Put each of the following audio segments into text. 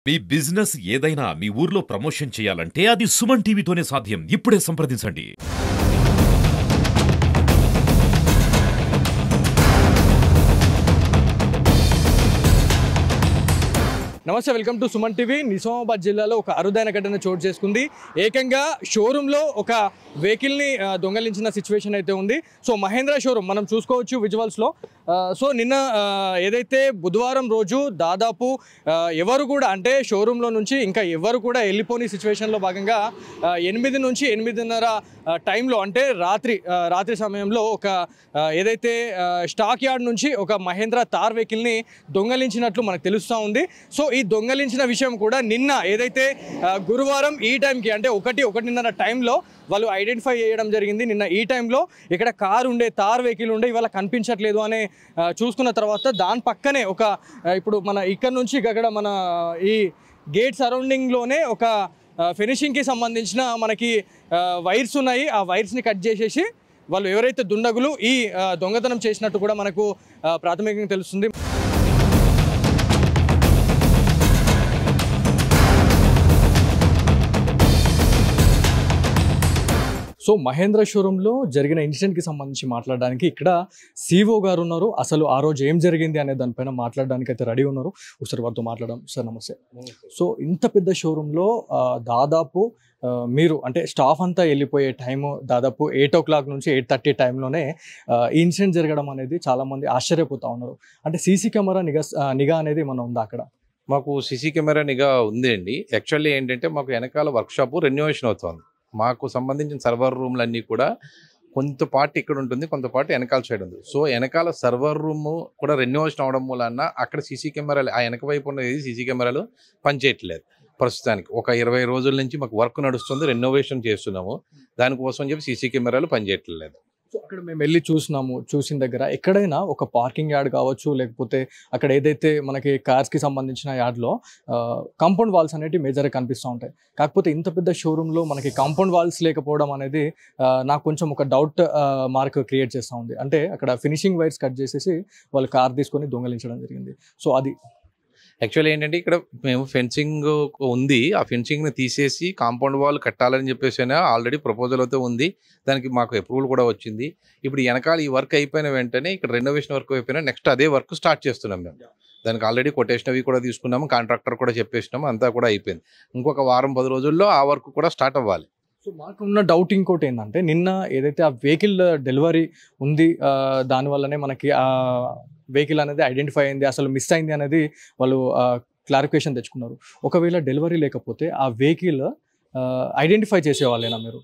మీ business ఏదైనా మీ ఊర్లో promotion చేయాలంటే అది సుమన్ టీవీతోనే సాధ్యం. ఇప్పుడే సంప్రదించండి. నమస్తే, welcome to Suman TV. Nizamabad జిల్లాలో ఒక అరుదైన ఘటన చోటు చేసుకుంది. ఏకంగా షోరూంలో ఒక వెహికల్ని దొంగలించిన సిచ్యువేషన్ అయితే ఉంది. సో మహేంద్ర షోరూమ్ మనం చూసుకోవచ్చు విజువల్స్లో. సో నిన్న ఏదైతే బుధవారం రోజు దాదాపు ఎవరు కూడా అంటే షోరూంలో నుంచి ఇంకా ఎవరు కూడా వెళ్ళిపోని సిచ్యువేషన్లో భాగంగా 8 నుంచి 8:30 టైంలో అంటే రాత్రి సమయంలో ఒక ఏదైతే స్టాక్ యార్డ్ నుంచి ఒక మహేంద్ర తార్ వెహికల్ని దొంగలించినట్లు మనకు తెలుస్తూ ఉంది. సో ఈ దొంగలించిన విషయం కూడా నిన్న ఏదైతే గురువారం ఈ టైంకి అంటే 1:30 టైంలో వాళ్ళు ఐడెంటిఫై చేయడం జరిగింది. నిన్న ఈ టైంలో ఇక్కడ కారు ఉండే తార్ వెహికల్ ఉండే ఇవాళ కనిపించట్లేదు అని చూసుకున్న తర్వాత దాని పక్కనే ఒక ఇప్పుడు మన ఇక్కడ నుంచి అక్కడ మన ఈ గేట్ సరౌండింగ్లోనే ఒక ఫినిషింగ్కి సంబంధించిన మనకి వైర్స్ ఉన్నాయి. ఆ వైర్స్ని కట్ చేసేసి వాళ్ళు ఎవరైతే దుండగులు ఈ దొంగతనం చేసినట్టు కూడా మనకు ప్రాథమికంగా తెలుస్తుంది. సో మహేంద్ర షోరూంలో జరిగిన ఇన్సిడెంట్కి సంబంధించి మాట్లాడడానికి ఇక్కడ సిఓ గారు ఉన్నారు. అసలు ఆ రోజు ఏం జరిగింది అనే దానిపైన మాట్లాడడానికి అయితే రెడీ ఉన్నారు. ఒకసారి వారితో మాట్లాడడం. సార్ నమస్తే. సో ఇంత పెద్ద షోరూంలో దాదాపు మీరు అంటే స్టాఫ్ అంతా వెళ్ళిపోయే టైము దాదాపు 8 o'clock నుంచి 8:30 టైంలోనే ఈ ఇన్సిడెంట్ జరగడం అనేది చాలామంది ఆశ్చర్యపోతూ ఉన్నారు. అంటే సీసీ కెమెరా నిఘా అనేది మనం ఉందా అక్కడ? మాకు సీసీ కెమెరా నిఘా ఉంది అండి. యాక్చువల్లీ ఏంటంటే మాకు వెనకాల వర్క్షాపు రెన్యువేషన్ అవుతుంది. మాకు సంబంధించిన సర్వర్ రూమ్లన్నీ కూడా కొంత పార్ట్ ఇక్కడ ఉంటుంది, కొంత పార్ట్ వెనకాల సైడ్ ఉంది. సో వెనకాల సర్వర్ రూమ్ కూడా రెన్యువేషన్ అవడం వలన అక్కడ సీసీ కెమెరాలు ఆ వెనక వైపు ఉన్నది సీసీ కెమెరాలు పనిచేయట్లేదు ప్రస్తుతానికి. ఒక 20 రోజుల నుంచి మాకు వర్క్ నడుస్తుంది, రెన్యువేషన్ చేస్తున్నాము. దానికోసం చెప్పి సీసీ కెమెరాలు పనిచేయట్లేదు. సో అక్కడ మేము వెళ్ళి చూసిన దగ్గర ఎక్కడైనా ఒక పార్కింగ్ యార్డ్ కావచ్చు, లేకపోతే అక్కడ ఏదైతే మనకి కార్స్కి సంబంధించిన యార్డ్లో కాంపౌండ్ వాల్స్ అనేవి మేజర్గా కనిపిస్తూ ఉంటాయి. కాకపోతే ఇంత పెద్ద షోరూంలో మనకి కాంపౌండ్ వాల్స్ లేకపోవడం అనేది నాకు కొంచెం ఒక డౌట్ మార్క్ క్రియేట్ చేస్తూ ఉంది. అంటే అక్కడ ఫినిషింగ్ వైర్స్ కట్ చేసేసి వాళ్ళు కార్ తీసుకొని దొంగలించడం జరిగింది. సో అది యాక్చువల్లీ ఏంటంటే ఇక్కడ మేము ఫెన్సింగ్ ఉంది, ఆ ఫెన్సింగ్ని తీసేసి కాంపౌండ్ వాల్ కట్టాలని చెప్పేసి ఆల్రెడీ ప్రపోజల్ అయితే ఉంది. దానికి మాకు అప్రూవల్ కూడా వచ్చింది. ఇప్పుడు వెనకాల ఈ వర్క్ అయిపోయిన వెంటనే ఇక్కడ రెనోవేషన్ వర్క్ అయిపోయినా నెక్స్ట్ అదే వర్క్ స్టార్ట్ చేస్తున్నాం మేము. దానికి ఆల్రెడీ కొటేషన్ అవి కూడా తీసుకున్నాము, కాంట్రాక్టర్ కూడా చెప్పేసినాము, అంతా కూడా అయిపోయింది. ఇంకొక వారం 10 రోజుల్లో ఆ వర్క్ కూడా స్టార్ట్ అవ్వాలి. సో మాకున్న డౌట్ ఇంకోటి ఏంటంటే నిన్న ఏదైతే ఆ వెహికల్ డెలివరీ ఉంది దానివల్లనే మనకి ఆ వెహికల్ అనేది ఐడెంటిఫై అయింది, అసలు మిస్ అయింది అనేది వాళ్ళు క్లారిఫికేషన్ తెచ్చుకున్నారు. ఒకవేళ డెలివరీ లేకపోతే ఆ వెహికల్ ఐడెంటిఫై చేసేవాళ్ళేనా మీరు?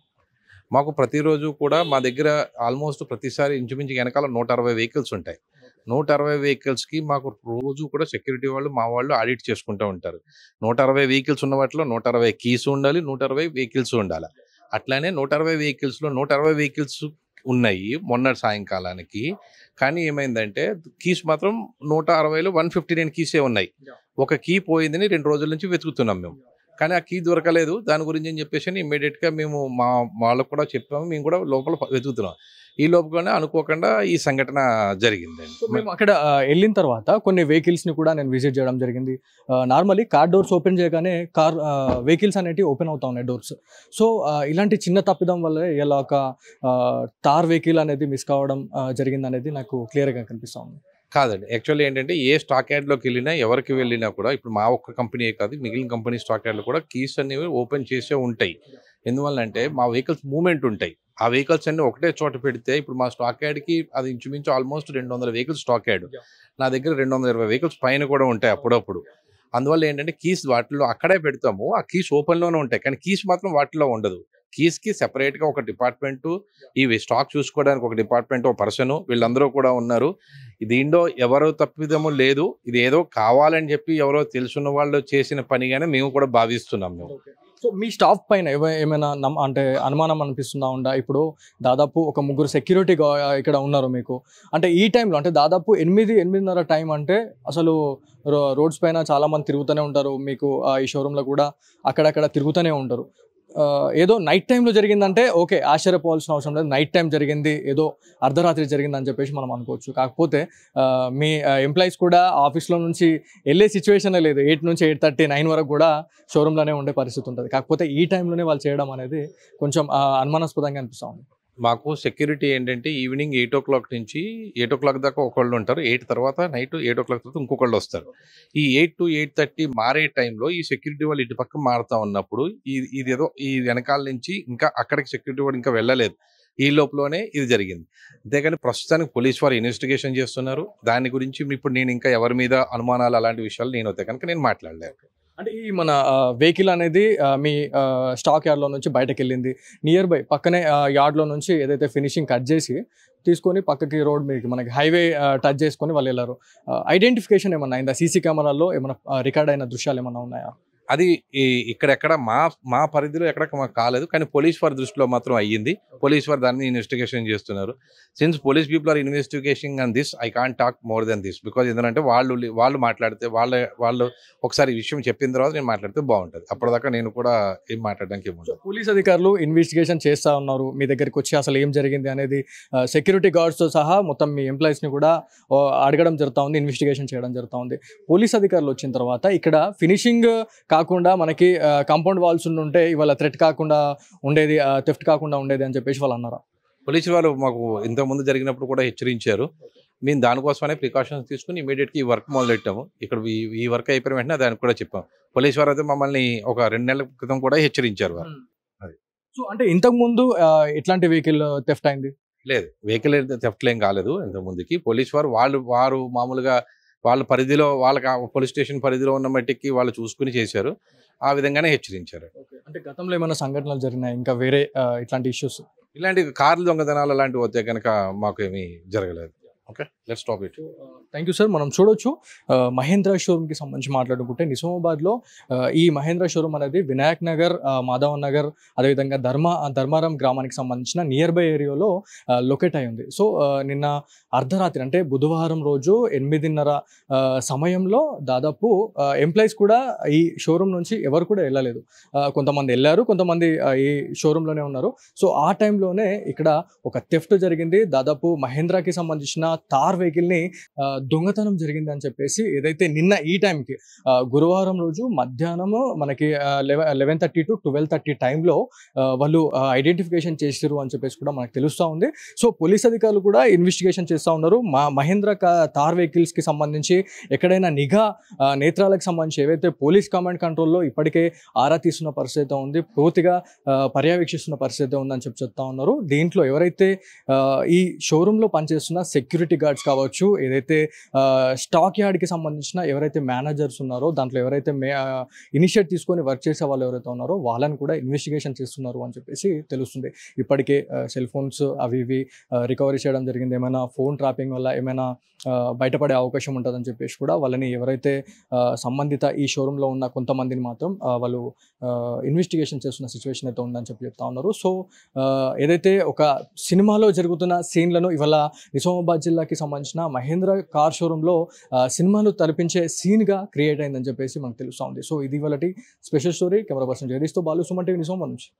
మాకు ప్రతిరోజు కూడా మా దగ్గర ఆల్మోస్ట్ ప్రతిసారి ఇంచుమించు వెనకాల 160 వెహికల్స్ ఉంటాయి. 160 వెహికల్స్కి మాకు రోజు కూడా సెక్యూరిటీ వాళ్ళు మా వాళ్ళు ఆడిట్ చేసుకుంటూ ఉంటారు. 160 వెహికల్స్ ఉన్న వాటిలో 160 కీస్ ఉండాలి, 160 వెహికల్స్ ఉండాలి. అట్లానే 160 వెహికల్స్లో 160 వెహికల్స్ ఉన్నాయి మొన్న సాయంకాలానికి. కానీ ఏమైందంటే కీస్ మాత్రం 160లో 159 కీసే ఉన్నాయి. ఒక కీ పోయిందని 2 రోజుల నుంచి వెతుకుతున్నాం మేము. కానీ ఆ కీ దొరకలేదు. దాని గురించి అని చెప్పేసి ఇమ్మీడియట్గా మేము మా వాళ్ళకు కూడా చెప్పాము, మేము కూడా లోపల వెతుకుతున్నాం. ఈ లోపలనే అనుకోకుండా ఈ సంఘటన జరిగిందండి. మేము అక్కడ వెళ్ళిన తర్వాత కొన్ని వెహికల్స్ని కూడా నేను విజిట్ చేయడం జరిగింది. నార్మల్లీ కార్ డోర్స్ ఓపెన్ చేయగానే వెహికల్స్ అనేవి ఓపెన్ అవుతా ఉన్నాయి డోర్స్. సో ఇలాంటి చిన్న తప్పిదం వల్ల ఇలా ఒక తార్ వెహికల్ అనేది మిస్ కావడం జరిగింది అనేది నాకు క్లియర్గా కనిపిస్తూ ఉంది. కాదండి, యాక్చువల్లీ ఏంటంటే ఏ స్టాక్ యార్డ్లోకి వెళ్ళినా ఎవరికి వెళ్ళినా కూడా ఇప్పుడు మా ఒక్క కంపెనీ కాదు, మిగిలిన కంపెనీ స్టాక్ యార్డ్లో కూడా కీస్ అనేవి ఓపెన్ చేసే ఉంటాయి. ఎందువల్ల అంటే మా వెహికల్స్ మూవ్మెంట్ ఉంటాయి. ఆ వెహికల్స్ అన్ని ఒకటే చోట పెడితే ఇప్పుడు మా స్టాక్ యార్డ్కి అది ఇంచుమించు ఆల్మోస్ట్ 200 వెహికల్స్ స్టాక్ యార్డ్. నా దగ్గర 220 వెహికల్స్ పైన కూడా ఉంటాయి అప్పుడప్పుడు. అందువల్ల ఏంటంటే కీస్ వాటిలో అక్కడే పెడతాము, ఆ కీస్ ఓపెన్లోనే ఉంటాయి, కానీ కీస్ మాత్రం వాటిలో ఉండదు. కీస్కి సెపరేట్గా ఒక డిపార్ట్మెంటు, ఇవి స్టాక్ చూసుకోవడానికి ఒక డిపార్ట్మెంట్, ఒక పర్సను, వీళ్ళందరూ కూడా ఉన్నారు. దీంట్లో ఎవరో తప్పిదము లేదు, ఇది ఏదో కావాలని చెప్పి ఎవరో తెలుసున్న వాళ్ళు చేసిన పనిగానే మేము కూడా భావిస్తున్నాం మేము. సో మీ స్టాఫ్ పైన ఏమైనా అంటే అనుమానం అనిపిస్తుందా ఉందా? ఇప్పుడు దాదాపు ఒక 3 సెక్యూరిటీ ఇక్కడ ఉన్నారు మీకు. అంటే ఈ టైంలో అంటే దాదాపు 8-8:30 టైం అంటే అసలు రోడ్స్ పైన చాలామంది తిరుగుతూనే ఉంటారు. మీకు ఈ షోరూంలో కూడా అక్కడక్కడ తిరుగుతూనే ఉంటారు. ఏదో నైట్ టైంలో జరిగిందంటే ఓకే, ఆశ్చర్యపోవాల్సిన అవసరం లేదు. నైట్ టైం జరిగింది, ఏదో అర్ధరాత్రి జరిగిందని చెప్పేసి మనం అనుకోవచ్చు. కాకపోతే మీ ఎంప్లాయీస్ కూడా ఆఫీస్లో నుంచి వెళ్ళే సిచ్యువేషనే లేదు. 8 నుంచి 8:30, 9 వరకు కూడా షోరూంలోనే ఉండే పరిస్థితి ఉంటుంది. కాకపోతే ఈ టైంలోనే వాళ్ళు చేయడం అనేది కొంచెం అనుమానాస్పదంగా అనిపిస్తూ ఉంది. మాకు సెక్యూరిటీ ఏంటంటే ఈవినింగ్ 8:00 నుంచి 8:00 దాకా ఒకళ్ళు ఉంటారు. 8 తర్వాత నైట్ 7:00 తర్వాత ఇంకొకళ్ళు వస్తారు. ఈ 8 to 8:30 మారే టైంలో ఈ సెక్యూరిటీ వాళ్ళు ఇటు పక్క మారుతా ఉన్నప్పుడు ఇదేదో ఈ వెనకాల నుంచి ఇంకా అక్కడికి సెక్యూరిటీ వాడు ఇంకా వెళ్ళలేదు. ఈ లోపలనే ఇది జరిగింది. అంతేగాని ప్రస్తుతానికి పోలీస్ వారు ఇన్వెస్టిగేషన్ చేస్తున్నారు. దాని గురించి ఇప్పుడు నేను ఇంకా ఎవరి మీద అనుమానాలు అలాంటి విషయాలు నేనైతే కనుక నేను మాట్లాడలేదు. అంటే ఈ మన వెహికల్ అనేది మీ స్టాక్ యార్డ్లో నుంచి బయటకు వెళ్ళింది. నియర్ బై పక్కనే యార్డ్లో నుంచి ఏదైతే ఫినిషింగ్ కట్ చేసి తీసుకొని పక్కకి రోడ్ మీదకి మనకి హైవే టచ్ చేసుకొని వాళ్ళు వెళ్ళారు. ఐడెంటిఫికేషన్ ఏమన్నా అయిందా? సీసీ కెమెరాల్లో ఏమైనా రికార్డ్ అయిన దృశ్యాలు ఏమన్నా ఉన్నాయా? అది ఇక్కడెక్కడ మా పరిధిలో ఎక్కడ మాకు కాలేదు. కానీ పోలీస్ వారి దృష్టిలో మాత్రం అయ్యింది. పోలీస్ వారు దాన్ని ఇన్వెస్టిగేషన్ చేస్తున్నారు. Since police people are investigation on this, I can't talk more than this. Because ఏంటంటే వాళ్ళు మాట్లాడితే వాళ్ళు ఒకసారి ఈ విషయం చెప్పిన తర్వాత నేను మాట్లాడితే బాగుంటుంది. అప్పటిదాకా నేను కూడా ఏం మాట్లాడడానికి ఏముంటుంది. పోలీస్ అధికారులు ఇన్వెస్టిగేషన్ చేస్తూ ఉన్నారు. మీ దగ్గరికి వచ్చి అసలు ఏం జరిగింది అనేది సెక్యూరిటీ గార్డ్స్తో సహా మొత్తం మీ ఎంప్లాయీస్ని కూడా అడగడం జరుగుతూ ఉంది, ఇన్వెస్టిగేషన్ చేయడం జరుగుతూ ఉంది. పోలీస్ అధికారులు వచ్చిన తర్వాత ఇక్కడ ఫినిషింగ్ కాకుండా మనకి కాంపౌండ్ వాల్స్ ఉంటే ఇవాళ థ్రెట్ కాకుండా ఉండేది, థెఫ్ట్ కాకుండా ఉండేది అని చెప్పేసి వాళ్ళు అన్నారు. పోలీసు వాళ్ళు మాకు ఇంతకుముందు జరిగినప్పుడు కూడా హెచ్చరించారు. మేము దానికోసమనే ప్రికాషన్స్ తీసుకుని ఇమీడియట్గా ఈ వర్క్ మొదలెట్టాము. ఇక్కడ ఈ వర్క్ అయిపోయిన వెంటనే దానికి కూడా చెప్పాం. పోలీసు వారు అయితే మమ్మల్ని ఒక 2 నెలల క్రితం కూడా హెచ్చరించారు వారు. అది సో అంటే ఇంతకుముందు ఎట్లాంటి వెహికల్ థెఫ్ట్ అయింది? లేదు, వెహికల్ థెఫ్ట్ ఏం కాలేదు. ఇంతకుముందుకి పోలీసు వారు మామూలుగా వాళ్ళ పరిధిలో వాళ్ళకి పోలీస్ స్టేషన్ పరిధిలో ఉన్న మట్టికి వాళ్ళు చూసుకుని చేశారు. ఆ విధంగానే హెచ్చరించారు. అంటే గతంలో ఏమైనా సంఘటనలు జరిగినాయి ఇంకా వేరే ఇట్లాంటి ఇష్యూస్? ఇలాంటి కార్లు దొంగతనాలు అలాంటివి వస్తే కనుక మాకు ఏమీ జరగలేదు. Okay, let's stop it. Thank you sir. మనం చూడొచ్చు మహేంద్ర షోరూమ్కి సంబంధించి మాట్లాడుకుంటే నిజామాబాద్లో ఈ మహేంద్ర షోరూమ్ అనేది వినాయక్ నగర్, మాధవన్ నగర్, అదేవిధంగా ధర్మారం గ్రామానికి సంబంధించిన నియర్ బై ఏరియాలో లొకేట్ అయి ఉంది. సో నిన్న అర్ధరాత్రి అంటే బుధవారం రోజు 8:30 సమయంలో దాదాపు ఎంప్లాయీస్ కూడా ఈ షోరూమ్ నుంచి ఎవరు కూడా వెళ్ళలేదు. కొంతమంది వెళ్ళారు, కొంతమంది ఈ షోరూంలోనే ఉన్నారు. సో ఆ టైంలోనే ఇక్కడ ఒక థెఫ్ట్ జరిగింది. దాదాపు మహేంద్రకి సంబంధించిన తార్ వెహికల్ని దొంగతనం జరిగింది అని చెప్పేసి ఏదైతే నిన్న ఈ టైంకి గురువారం రోజు మధ్యాహ్నము మనకి 11:30 to 12:30 టైంలో వాళ్ళు ఐడెంటిఫికేషన్ చేసారు అని చెప్పేసి కూడా మనకు తెలుస్తూ ఉంది. సో పోలీస్ అధికారులు కూడా ఇన్వెస్టిగేషన్ చేస్తూ ఉన్నారు. మహేంద్ర తార్ వెహికల్స్కి సంబంధించి ఎక్కడైనా నిఘా నేత్రాలకు సంబంధించి ఏవైతే పోలీస్ కమాండ్ కంట్రోల్లో ఇప్పటికే ఆరా తీస్తున్న పరిస్థితి ఉంది, పూర్తిగా పర్యవేక్షిస్తున్న పరిస్థితి ఉందని చెప్తా ఉన్నారు. దీంట్లో ఎవరైతే ఈ షోరూంలో పనిచేస్తున్న సెక్యూరిటీ గార్డ్స్ కావచ్చు, ఏదైతే స్టాక్ యార్డ్కి సంబంధించిన ఎవరైతే మేనేజర్స్ ఉన్నారో దాంట్లో ఎవరైతే ఇనిషియేట్ తీసుకొని వర్క్ చేసే వాళ్ళు ఎవరైతే ఉన్నారో వాళ్ళని కూడా ఇన్వెస్టిగేషన్ చేస్తున్నారు అని చెప్పేసి తెలుస్తుంది. ఇప్పటికే సెల్ ఫోన్స్ అవి ఇవి రికవరీ చేయడం జరిగింది. ఏమైనా ఫోన్ ట్రాపింగ్ వల్ల ఏమైనా బయటపడే అవకాశం ఉంటుందని చెప్పేసి కూడా వాళ్ళని ఎవరైతే సంబంధిత ఈ షోరూంలో ఉన్న కొంతమందిని మాత్రం వాళ్ళు ఇన్వెస్టిగేషన్ చేస్తున్న సిచ్యువేషన్ అయితే ఉందని చెప్తా ఉన్నారు. సో ఏదైతే ఒక సినిమాలో జరుగుతున్న సీన్లను ఇవాళ నిజామాబాద్ జిల్లాకి సంబంధించిన మహేంద్ర కార్ షోరూంలో సినిమాలు తలపించే సీన్గా క్రియేట్ అయిందని చెప్పేసి మనకు తెలుస్తూ ఉంది. సో ఇది ఇవాళ స్పెషల్ స్టోరీ. కెమెరా పర్సన్ జగదీష్తో బాలు, సుమన్ టీవీ నిజామాబాద్ నుంచి.